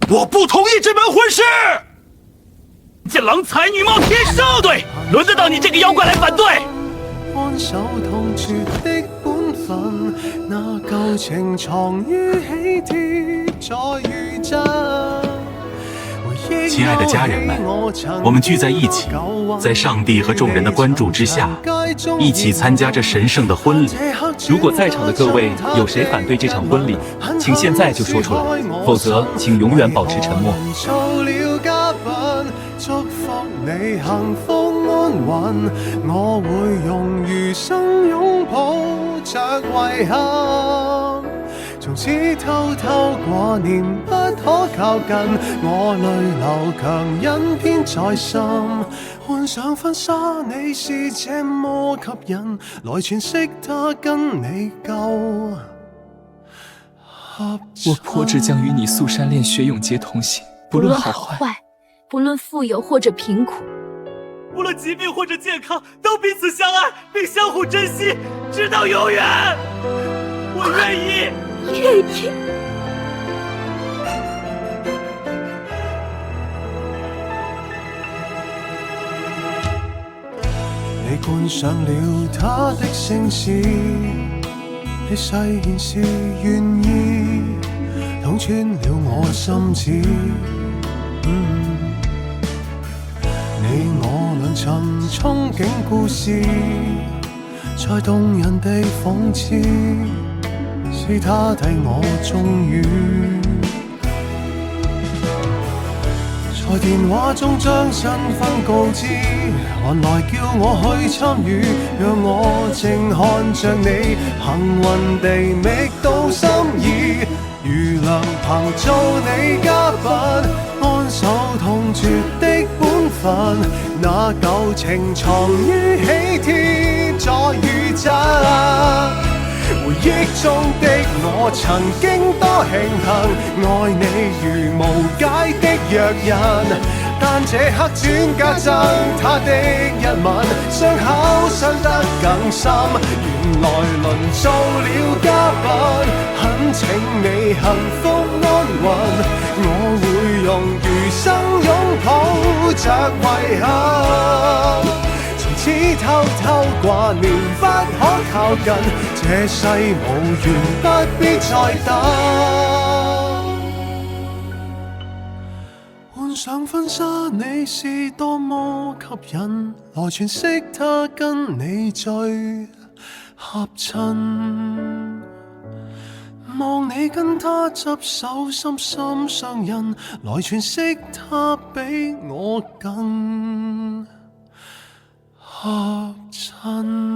我不同意这门婚事！剑郎才女貌天生，对，轮得到你这个妖怪来反对？看守痛絕的本分，那舊情藏於喜帖，在預習。亲爱的家人们，我们聚在一起，在上帝和众人的关注之下，一起参加这神圣的婚礼。如果在场的各位有谁反对这场婚礼，请现在就说出来，否则请永远保持沉默。祝福你幸福安穩，我會用餘生擁抱着遺憾。從此偷偷掛念，不可靠近，我淚流強忍偏在心。換上婚紗，你是這麼吸引，來詮釋它跟你夠合襯。我迫只將與你素山戀學永結同行，不論好壞，不論富有或者貧苦，無論疾病或者健康，都彼此相愛並相互珍惜，直到永遠。我願意。願意。你冠上了他的姓氏，你誓言是願意，捅穿了我心智。你我倆曾憧憬故事，再動人地諷刺，是他替我終於在電話中將身份告知，還來叫我去參與，讓我靜看着你幸運地覓到心意，如良朋做你嘉賓，安守痛絕的本分，那舊情藏於喜帖在預習。回憶中的我曾經多慶幸，愛你如無解的藥引，但這刻轉嫁贈他的一吻，傷口傷得更深。原來輪做了嘉賓，懇請你幸福安穩，我會用餘生擁抱着遺憾。此偷偷掛念，不可靠近，這世無緣，不必再等。換上婚紗，你是多麼吸引，來詮釋它跟你最合襯。望你跟他執手，心心相印，來詮釋他比我更合襯。